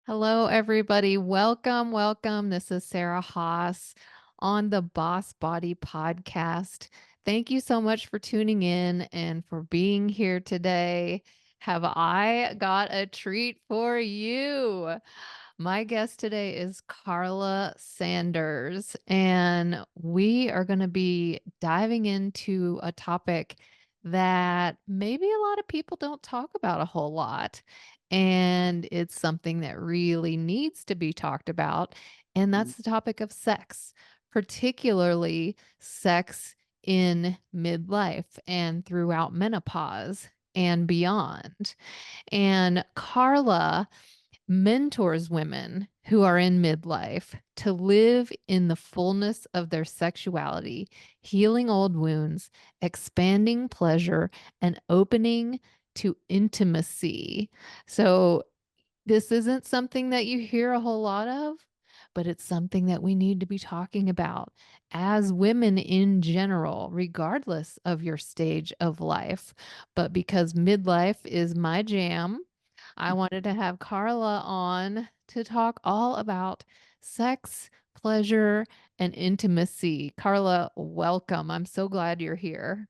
Hello, everybody. Welcome, welcome. This is Sarah Haas on the Boss Body podcast. Thank you so much for tuning in and for being here today. Have I got a treat for you? My guest today is Carla Sanders, and we are going to be diving into a topic that maybe a lot of people don't talk about a whole lot. And it's something that really needs to be talked about. And that's the topic of sex, particularly sex in midlife and throughout menopause and beyond. And Carla mentors women who are in midlife to live in the fullness of their sexuality, healing old wounds, expanding pleasure, and opening to intimacy. So, this isn't something that you hear a whole lot of, but it's something that we need to be talking about as women in general, regardless of your stage of life. But because midlife is my jam, I wanted to have Carla on to talk all about sex, pleasure, and intimacy. Carla, welcome. I'm so glad you're here.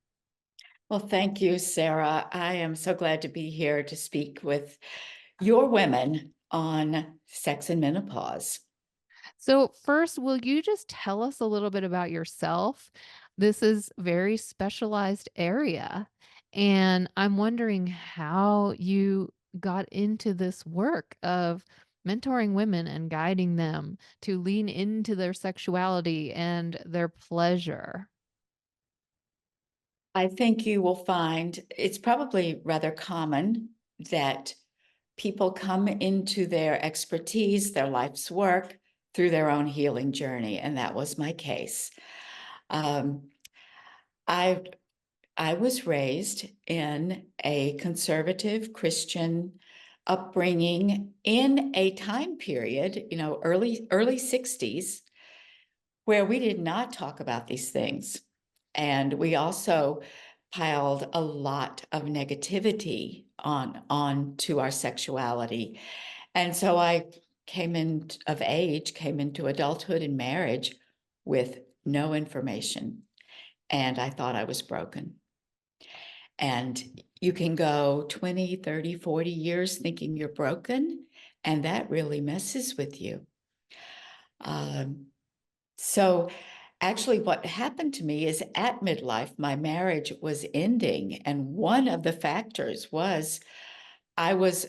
Well, thank you, Sarah. I am so glad to be here to speak with your women on sex and menopause. So, first, will you just tell us a little bit about yourself? This is very specialized area, and I'm wondering how you got into this work of mentoring women and guiding them to lean into their sexuality and their pleasure. I think you will find it's probably rather common that people come into their expertise, their life's work, through their own healing journey, and that was my case. Um, I I was raised in a conservative Christian upbringing in a time period, early 60s, where we did not talk about these things. And we also piled a lot of negativity on to our sexuality. And so I came into adulthood and marriage with no information. And I thought I was broken. And you can go 20, 30, 40 years thinking you're broken, and that really messes with you. Um, so actually, what happened to me is at midlife, my marriage was ending. And one of the factors was I was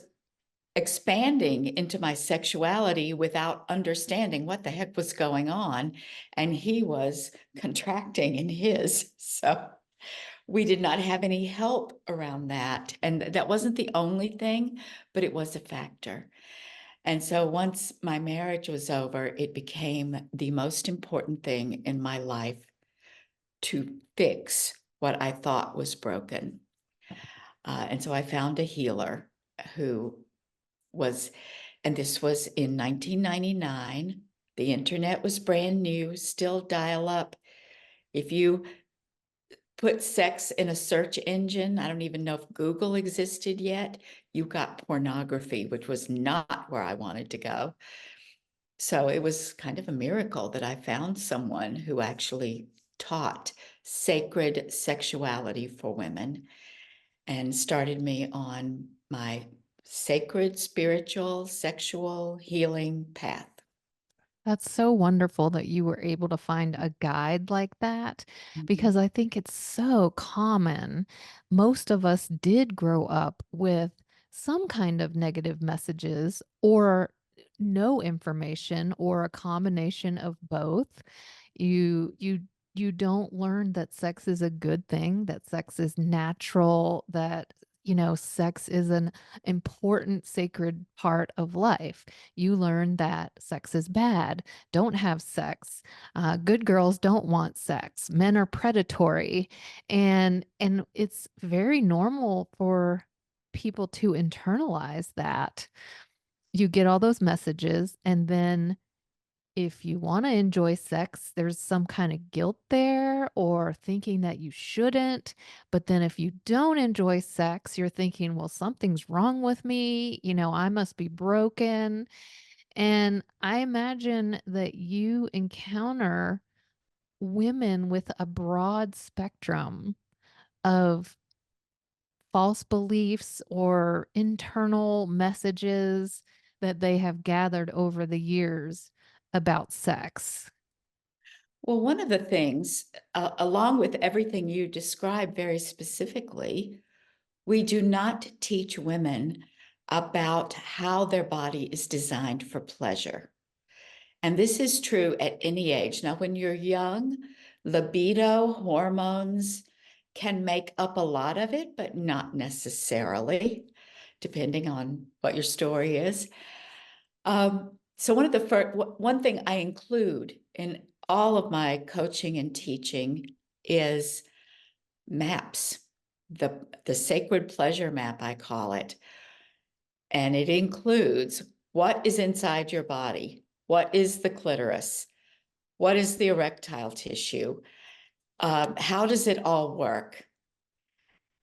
expanding into my sexuality without understanding what the heck was going on. And he was contracting in his. So we did not have any help around that. And that wasn't the only thing, but it was a factor. And so once my marriage was over, it became the most important thing in my life to fix what I thought was broken. And so I found a healer who was, and this was in 1999. The internet was brand new, still dial up. If you put sex in a search engine, I don't even know if Google existed yet, you got pornography, which was not where I wanted to go. So it was kind of a miracle that I found someone who actually taught sacred sexuality for women and started me on my sacred, spiritual, sexual healing path. That's so wonderful that you were able to find a guide like that Mhm. because I think it's so common. Most of us did grow up with some kind of negative messages or no information or a combination of both. You don't learn that sex is a good thing, that sex is natural, that sex is an important sacred part of life. You learn that sex is bad, don't have sex. Good girls don't want sex. Men are predatory, and it's very normal for people to internalize that. You get all those messages, and then if you want to enjoy sex, there's some kind of guilt there or thinking that you shouldn't. But then if you don't enjoy sex, you're thinking, well, something's wrong with me. I must be broken. And I imagine that you encounter women with a broad spectrum of false beliefs or internal messages that they have gathered over the years about sex. Well, one of the things, along with everything you described very specifically, we do not teach women about how their body is designed for pleasure. And this is true at any age. Now, when you're young, libido, hormones can make up a lot of it, but not necessarily, depending on what your story is. So one thing I include in all of my coaching and teaching is maps, the sacred pleasure map, I call it. And it includes what is inside your body, what is the clitoris, what is the erectile tissue, how does it all work,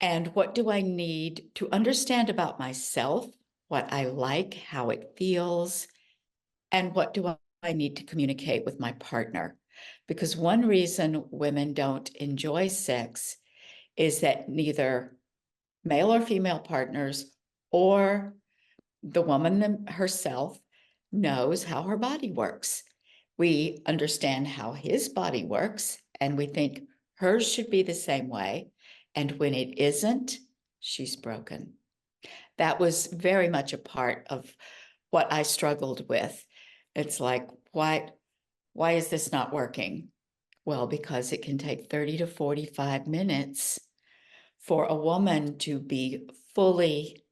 and what do I need to understand about myself, what I like, how it feels, and what do I need to communicate with my partner. Because one reason women don't enjoy sex is that neither male or female partners or the woman herself knows how her body works. We understand how his body works, and we think hers should be the same way. And when it isn't, she's broken. That was very much a part of what I struggled with. It's like, why is this not working? Well, because it can take 30 to 45 minutes for a woman to be fully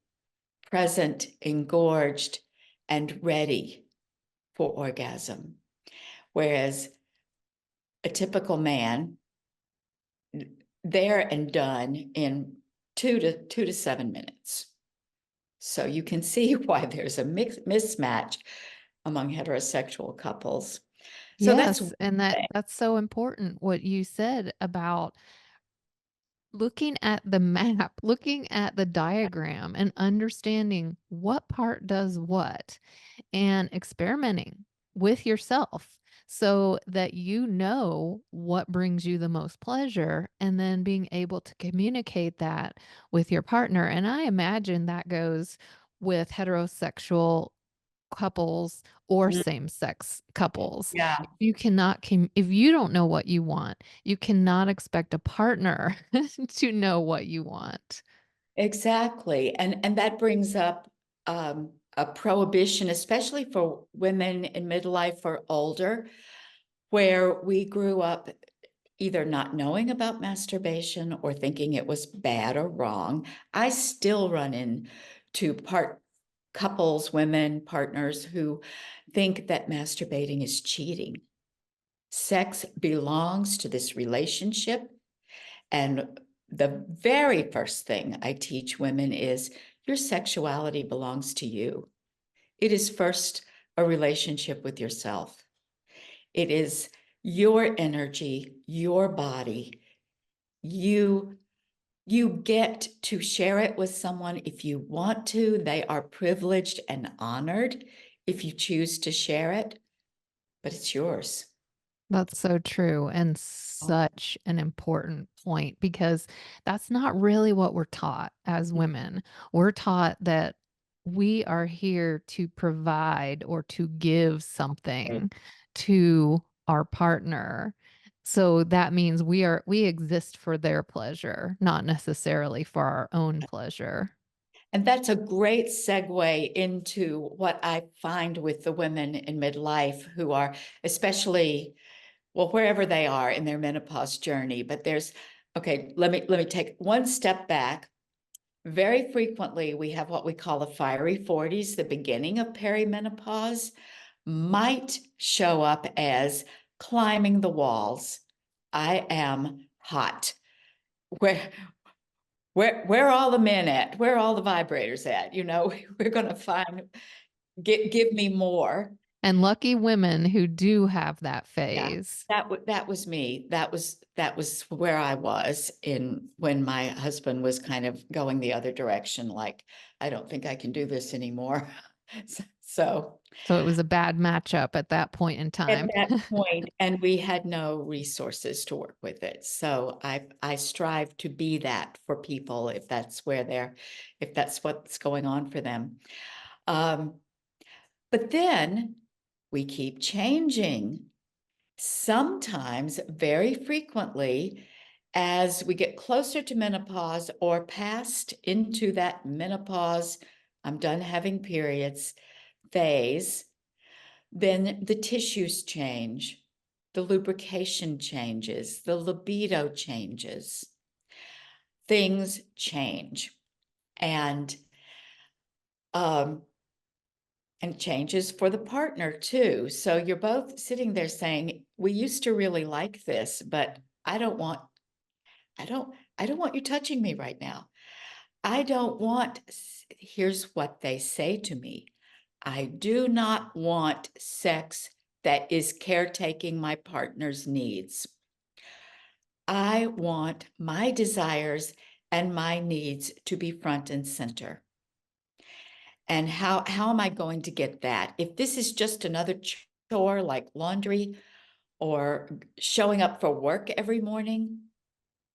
present, engorged, and ready for orgasm. Whereas a typical man, there and done in 2 to 7 minutes. So you can see why there's a mismatch among heterosexual couples. So that's one Yes, and that thing. that's so important what you said about looking at the map, looking at the diagram and understanding what part does what and experimenting with yourself so that you know what brings you the most pleasure and then being able to communicate that with your partner. And I imagine that goes with heterosexual couples or Mm, same-sex couples. yeah, If you don't know what you want, you cannot expect a partner to know what you want. exactly. And that brings up a prohibition, especially for women in midlife or older, where we grew up either not knowing about masturbation or thinking it was bad or wrong. I still run into couples, women, partners who think that masturbating is cheating. Sex belongs to this relationship. And the very first thing I teach women is your sexuality belongs to you. It is first a relationship with yourself. It is your energy, your body. You you get to share it with someone if you want to. They are privileged and honored if you choose to share it, but it's yours. That's so true and such an important point because that's not really what we're taught as women. We're taught that we are here to provide or to give something to our partner. So that means we exist for their pleasure, not necessarily for our own pleasure. And that's a great segue into what I find with the women in midlife who are especially, well, wherever they are in their menopause journey. But okay, let me take one step back. Very frequently, we have what we call the fiery 40s, the beginning of perimenopause, might show up as climbing the walls. I am hot. Where where are all the men at? Where are all the vibrators at? We're going to give me more. And lucky women who do have that Yeah, phase. that was me. That was where I was in when my husband was kind of going the other direction, like, I don't think I can do this anymore. So So it was a bad matchup at that point in at time. that point, and we had no resources to work with it. So I strive to be that for people if that's where they're if that's what's going on for them. Um, but then we keep changing. Sometimes, very frequently, as we get closer to menopause or past into that menopause, I'm done having periods phase, then the tissues change, the lubrication changes, the libido changes, things change. And um, and changes for the partner too. So you're both sitting there saying, we used to really like this, but I don't want, I don't, I don't want you touching me right now. I don't want, here's what they say to me. I do not want sex that is caretaking my partner's needs. I want my desires and my needs to be front and center. And how am I going to get that? If this is just another chore like laundry or showing up for work every morning,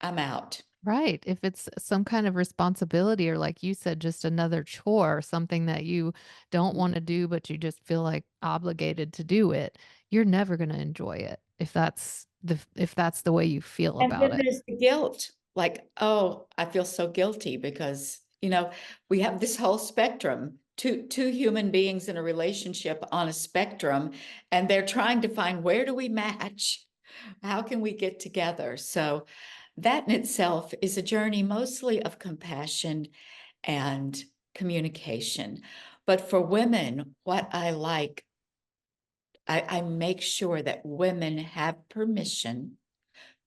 I'm out. Right. If it's some kind of responsibility or like you said, just another chore, something that you don't want to do, but you just feel like obligated to do it, you're never going to enjoy it if that's the way you feel And about then it. there's the guilt, like, oh, I feel so guilty because, we have this whole spectrum, two human beings in a relationship on a spectrum, and they're trying to find where do we match? How can we get together? So that in itself is a journey mostly of compassion and communication. But for women, what I like, I make sure that women have permission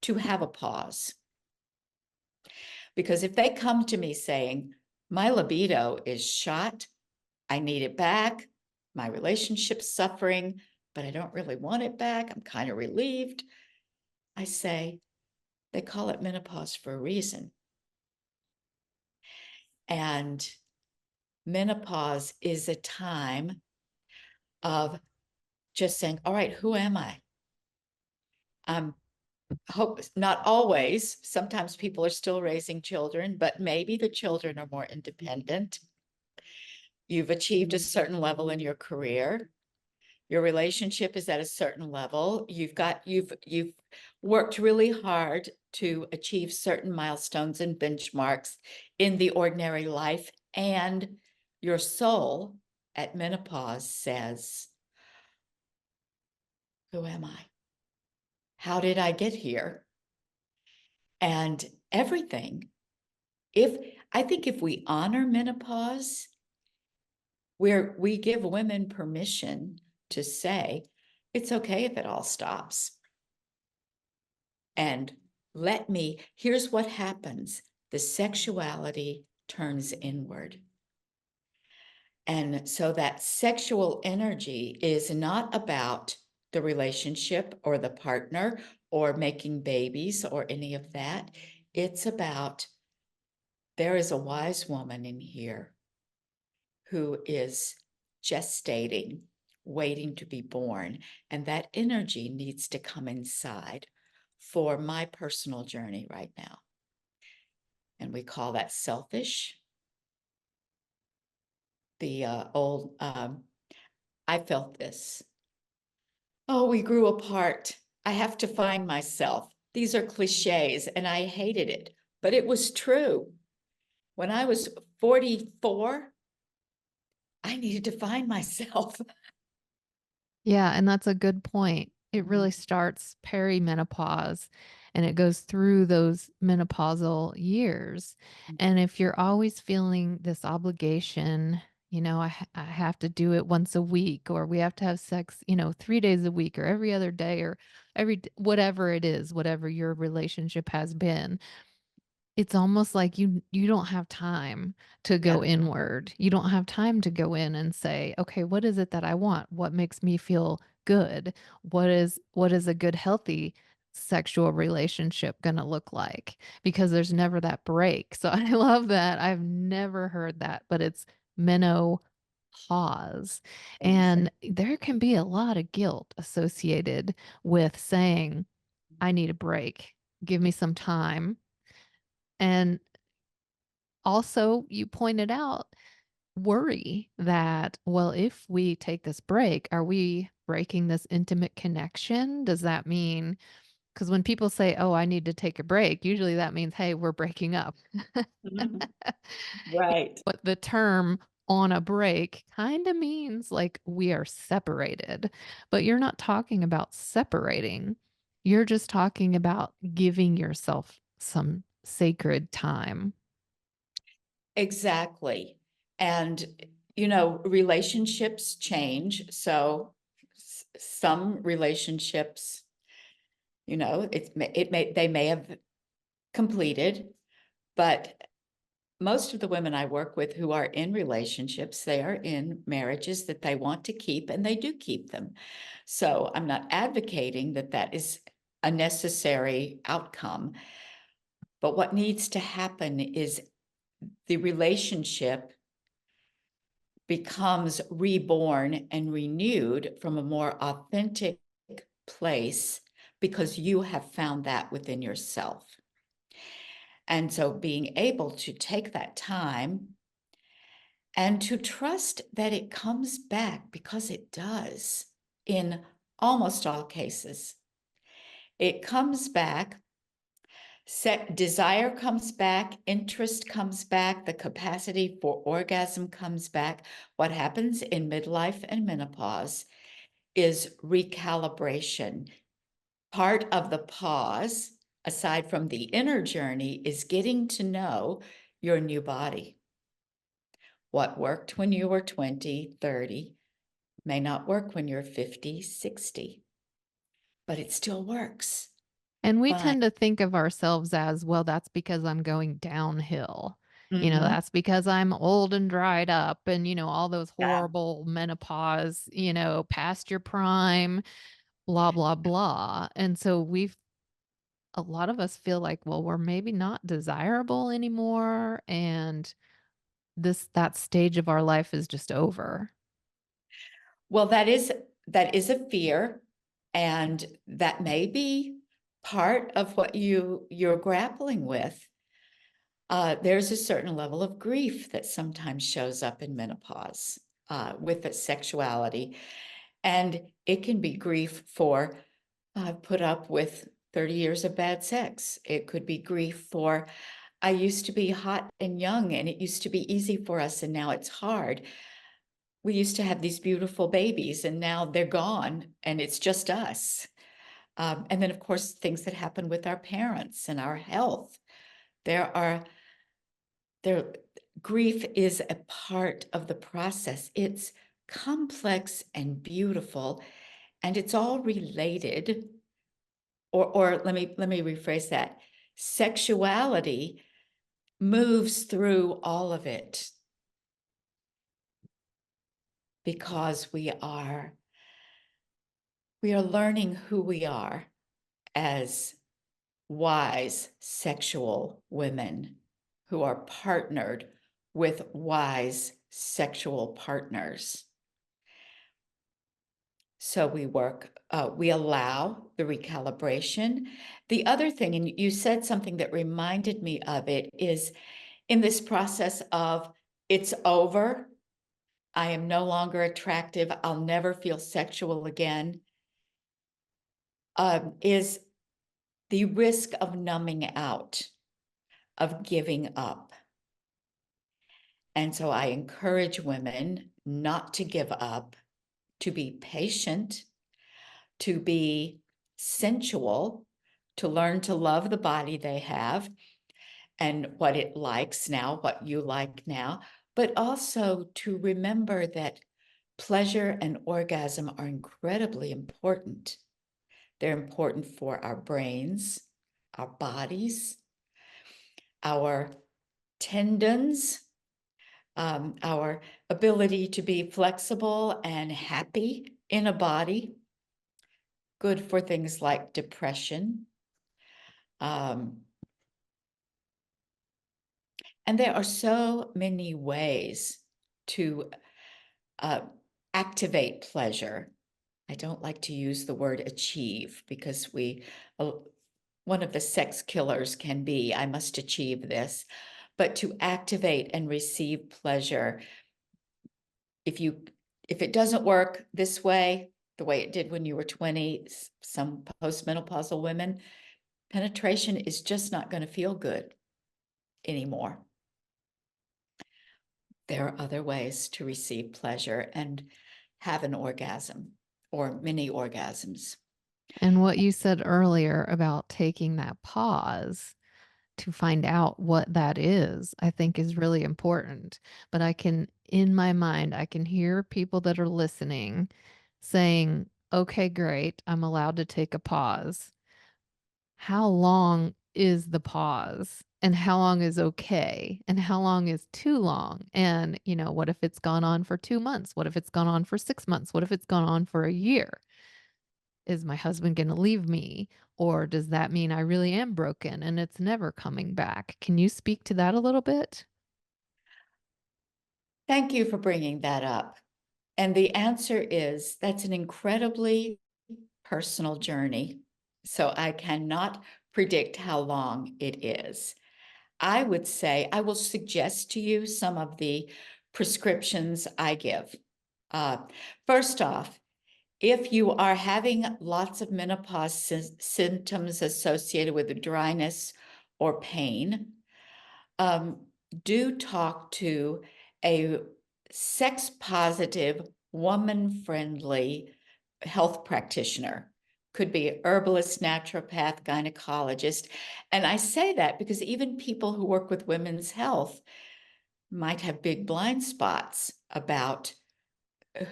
to have a pause. Because if they come to me saying, my libido is shot, I need it back, my relationship's suffering, but I don't really want it back, I'm kind of relieved, I say, they call it menopause for a reason. And menopause is a time of just saying, all right, who am I? I'm hope not always. Sometimes people are still raising children, but maybe the children are more independent. You've achieved a certain level in your career. Your relationship is at a certain level. You've worked really hard to achieve certain milestones and benchmarks in the ordinary life, and your soul at menopause says, who am I? How did I get here? And everything. If I think if we honor menopause, where we give women permission to say, it's okay if it all stops. And here's what happens. The sexuality turns inward. And so that sexual energy is not about the relationship or the partner or making babies or any of that. It's about there is a wise woman in here who is gestating, waiting to be born. And that energy needs to come inside for my personal journey right now. And we call that selfish. The old, I felt this. Oh, we grew apart. I have to find myself. These are cliches, and I hated it, but it was true. When I was 44, I needed to find myself. Yeah, and that's a good point. It Mhm. really starts perimenopause and it goes through those menopausal years. And if you're always feeling this obligation, I have to do it once a week, or we have to have sex, 3 days a week, or every other day, or whatever it is, whatever your relationship has been, It's almost like you don't have time to go Yeah. inward. You don't have time to go in and say, "Okay, what is it that I want? What makes me feel good? What is a good healthy sexual relationship gonna look like?" Because there's never that break. So I love that. I've never heard that, but it's menopause. Exactly. And there can be a lot of guilt associated with saying, "I need a break. Give me some time." And also, you pointed out worry that, well, if we take this break, are we breaking this intimate connection? Does that mean, because when people say, oh, I need to take a break, usually that means, hey, we're breaking up. Mhm. Right. But the term on a break kind of means like we are separated, but you're not talking about separating. You're just talking about giving yourself some sacred time. Exactly. And, relationships change. So some relationships, they may have completed, but most of the women I work with who are in relationships, they are in marriages that they want to keep and they do keep them. So I'm not advocating that that is a necessary outcome. But what needs to happen is the relationship becomes reborn and renewed from a more authentic place because you have found that within yourself. And so being able to take that time and to trust that it comes back because it does in almost all cases. It comes back, desire comes back, interest comes back, the capacity for orgasm comes back. What happens in midlife and menopause is recalibration. Part of the pause, aside from the inner journey, is getting to know your new body. What worked when you were 20, 30 may not work when you're 50, 60, but it still works. And we Fine. tend to think of ourselves as, well, that's because I'm going downhill. Mhm. That's because I'm old and dried up and, all those Yeah. horrible menopause, past your prime, blah, blah, blah. And so a lot of us feel like, well, we're maybe not desirable anymore. And that stage of our life is just over. Well, that is a fear, and that may be part of what you're grappling with. There's a certain level of grief that sometimes shows up in menopause with the sexuality, and it can be grief for I've put up with 30 years of bad sex. It could be grief for I used to be hot and young and it used to be easy for us and now it's hard. We used to have these beautiful babies and now they're gone and it's just us. And then, of course, things that happen with our parents and our health. There are there grief is a part of the process. It's complex and beautiful, and it's all related. Or let me rephrase that. Sexuality moves through all of it because we are learning who we are as wise sexual women who are partnered with wise sexual partners. So we allow the recalibration. The other thing, and you said something that reminded me of it, is in this process of it's over, I am no longer attractive, I'll never feel sexual again, is the risk of numbing out, of giving up. And so I encourage women not to give up, to be patient, to be sensual, to learn to love the body they have and what it likes now, what you like now, but also to remember that pleasure and orgasm are incredibly important. They're important for our brains, our bodies, our tendons, our ability to be flexible and happy in a body, good for things like depression. And there are so many ways to activate pleasure. I don't like to use the word achieve because one of the sex killers can be, I must achieve this. But to activate and receive pleasure, if it doesn't work this way, the way it did when you were 20, some postmenopausal women, penetration is just not going to feel good anymore. There are other ways to receive pleasure and have an orgasm or many orgasms. And what you said earlier about taking that pause to find out what that is, I think is really important. But in my mind, I can hear people that are listening saying, okay, great, I'm allowed to take a pause. How long is the pause? And how long is okay? And how long is too long? And, what if it's gone on for 2 months? What if it's gone on for 6 months? What if it's gone on for a year? Is my husband going to leave me? Or does that mean I really am broken and it's never coming back? Can you speak to that a little bit? Thank you for bringing that up. And the answer is that's an incredibly personal journey. So I cannot predict how long it is. I would say I will suggest to you some of the prescriptions I give. First off, if you are having lots of menopause symptoms associated with dryness or pain, do talk to a sex positive, woman friendly health practitioner. Could be a herbalist, naturopath, gynecologist. And I say that because even people who work with women's health might have big blind spots about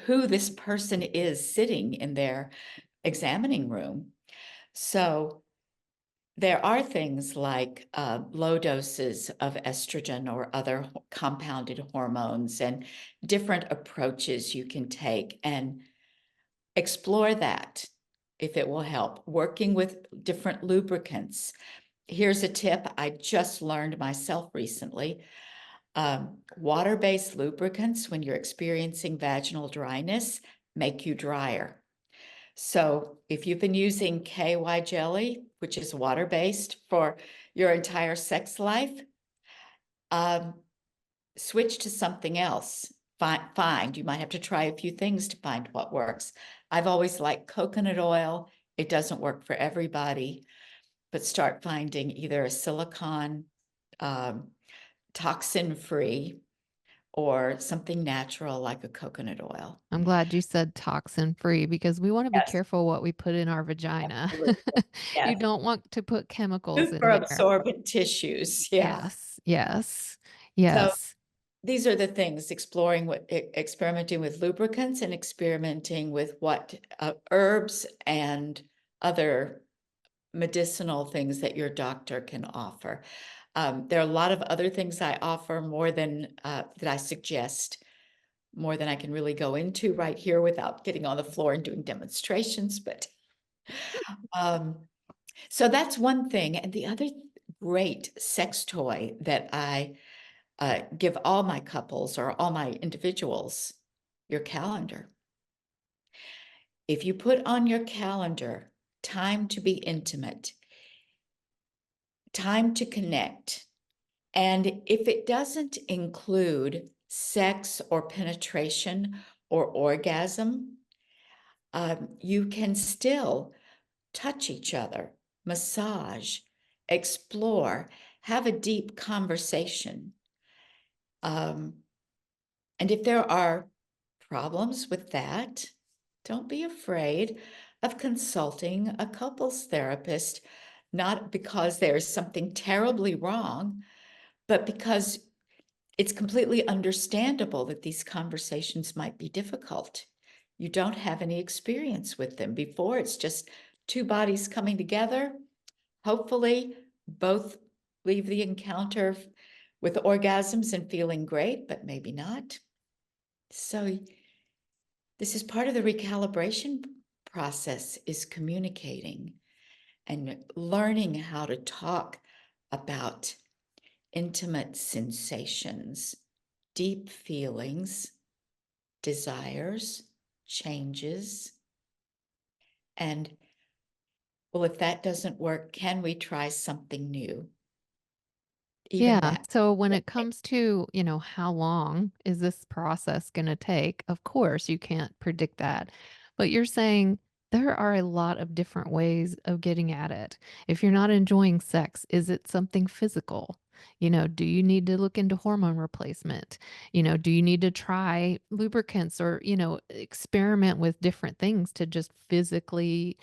who this person is sitting in their examining room. So there are things like low doses of estrogen or other compounded hormones and different approaches you can take and explore that if it will help. Working with different lubricants. Here's a tip I just learned myself recently. Water-based lubricants, when you're experiencing vaginal dryness, make you drier. So if you've been using KY jelly, which is water-based for your entire sex life, switch to something else. You might have to try a few things to find what works. I've always liked coconut oil. It doesn't work for everybody, but start finding either a silicone, toxin-free, or something natural like a coconut oil. I'm glad you said toxin free because we want to be Yes, careful what we put in our vagina. absolutely. You Yes. don't want to put chemicals in Super there. absorbent tissues. Yeah. Yes, yes, So yes. these are the things, experimenting with lubricants and experimenting with what herbs and other medicinal things that your doctor can offer. There are a lot of other things I offer more than that I suggest, more than I can really go into right here without getting on the floor and doing demonstrations. But so that's one thing. And the other great sex toy that I give all my couples or all my individuals, your calendar. If you put on your calendar time to be intimate, time to connect, and if it doesn't include sex or penetration or orgasm, you can still touch each other, massage, explore, have a deep conversation. And if there are problems with that, don't be afraid of consulting a couples therapist, not because there's something terribly wrong, but because it's completely understandable that these conversations might be difficult. You don't have any experience with them before. It's just two bodies coming together. Hopefully, both leave the encounter with orgasms and feeling great, but maybe not. So this is part of the recalibration process, is communicating and learning how to talk about intimate sensations, deep feelings, desires, changes. And well, if that doesn't work, can we try something new? Even Yeah. that. So when it comes to, how long is this process going to take? Of course, you can't predict that. But you're saying there are a lot of different ways of getting at it. If you're not enjoying sex, is it something physical? Do you need to look into hormone replacement? Do you need to try lubricants or, experiment with different things to just physically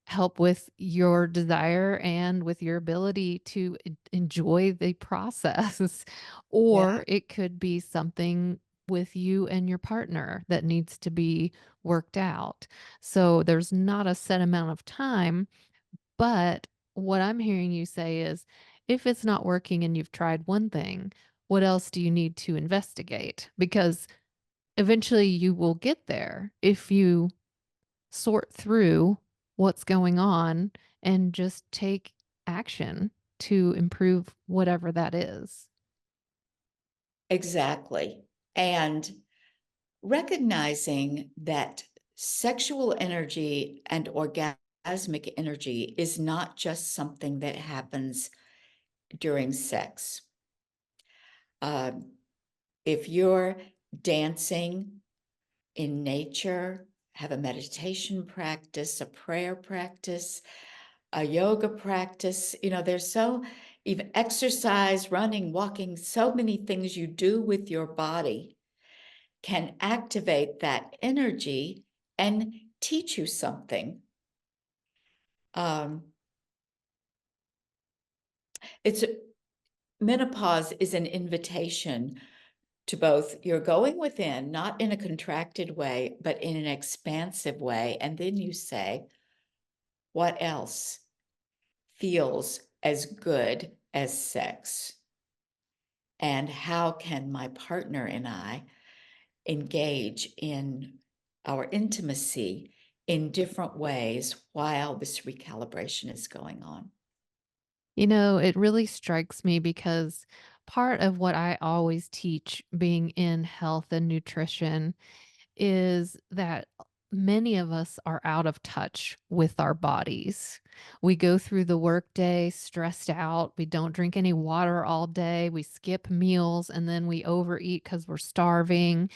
help with your desire and with your ability to enjoy the process. Yeah, Or it could be something with you and your partner that needs to be worked out. So there's not a set amount of time, but what I'm hearing you say is if it's not working and you've tried one thing, what else do you need to investigate? Because eventually you will get there if you sort through what's going on and just take action to improve whatever that is. exactly. And recognizing that sexual energy and orgasmic energy is not just something that happens during sex. Uh, if you're dancing in nature, have a meditation practice, a prayer practice, a yoga practice, there's so even exercise, running, walking, so many things you do with your body can activate that energy and teach you something. Um, it's menopause is an invitation to both you're going within, not in a contracted way, but in an expansive way. And then you say, what else feels as good as sex? And how can my partner and I engage in our intimacy in different ways while this recalibration is going on? It really strikes me because part of what I always teach being in health and nutrition is that many of us are out of touch with our bodies. We go through the workday stressed out. We don't drink any water all day. We skip meals and then we overeat because we're starving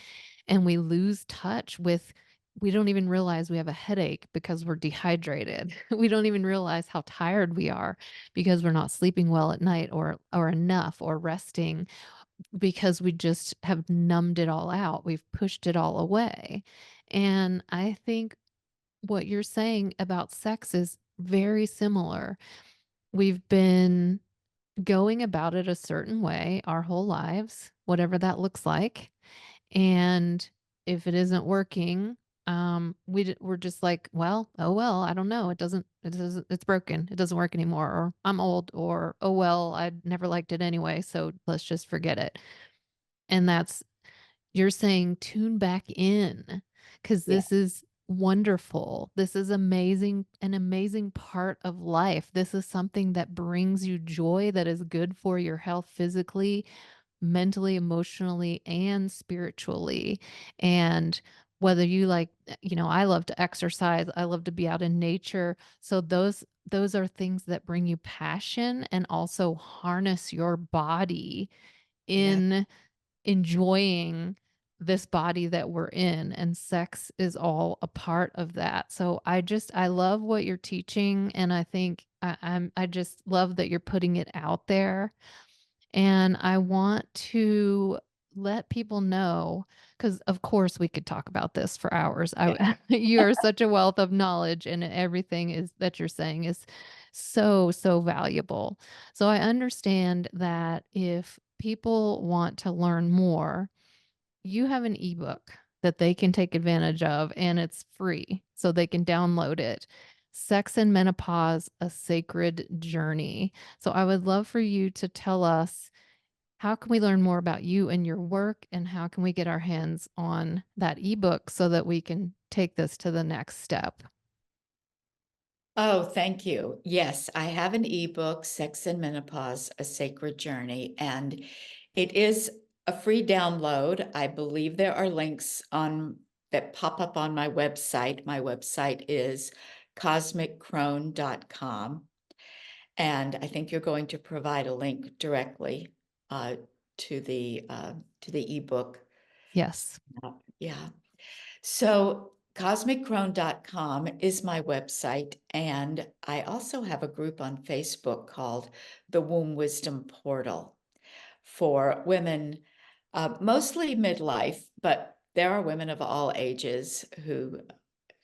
and we lose touch with. We don't even realize we have a headache because we're dehydrated. We don't even realize how tired we are because we're not sleeping well at night or enough or resting because we just have numbed it all out. We've pushed it all away. And I think what you're saying about sex is very similar. We've been going about it a certain way our whole lives, whatever that looks like. And if it isn't working, we're just like, well, oh well, I don't know. It's broken. It doesn't work anymore. Or I'm old. Or oh well, I never liked it anyway. So let's just forget it. And that's you're saying tune back in because Yeah, this is wonderful. This is amazing, an amazing part of life. This is something that brings you joy, that is good for your health physically, mentally, emotionally, and spiritually. And whether you like, I love to exercise, I love to be out in nature. So those are things that bring you passion and also harness your body yeah. in enjoying this body that we're in, and sex is all a part of that. So I love what you're teaching, and I think I just love that you're putting it out there. And I want to let people know, because of course we could talk about this for hours. Yeah. You are such a wealth of knowledge, and everything is that you're saying is so, so valuable. So I understand that if people want to learn more, you have an ebook that they can take advantage of, and it's free, so they can download it. Sex and Menopause, A Sacred Journey. So I would love for you to tell us, how can we learn more about you and your work, and how can we get our hands on that ebook so that we can take this to the next step? Oh, thank you. Yes, I have an ebook, Sex and Menopause, A Sacred Journey, and it is a free download. I believe there are links on that pop up on my website. My website is cosmiccrone.com, and I think you're going to provide a link directly uh, to the ebook. Yes. Yeah. So cosmiccrone.com is my website, and I also have a group on Facebook called the Womb Wisdom Portal for women, mostly midlife, but there are women of all ages who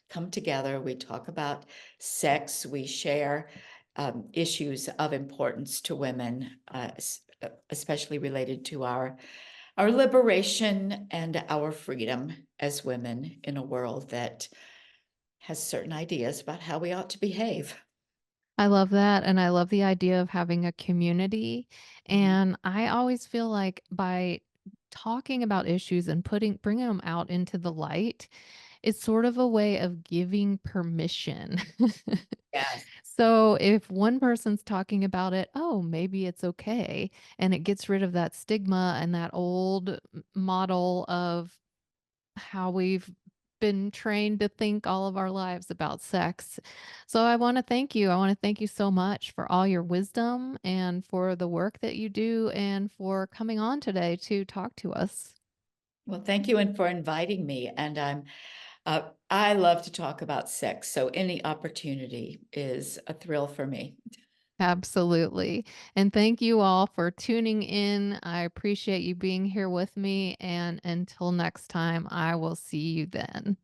come together. We talk about sex, we share issues of importance to women, especially related to our liberation and our freedom as women in a world that has certain ideas about how we ought to behave. I love that, and I love the idea of having a community, Mhm. and I always feel like by talking about issues and bringing them out into the light, it's sort of a way of giving permission. Yes. So if one person's talking about it, oh, maybe it's okay, and it gets rid of that stigma and that old model of how we've been trained to think all of our lives about sex. So I want to thank you. I want to thank you so much for all your wisdom and for the work that you do and for coming on today to talk to us. Well, thank you and for inviting me. And I love to talk about sex, so any opportunity is a thrill for me. Absolutely. And thank you all for tuning in. I appreciate you being here with me. And until next time, I will see you then.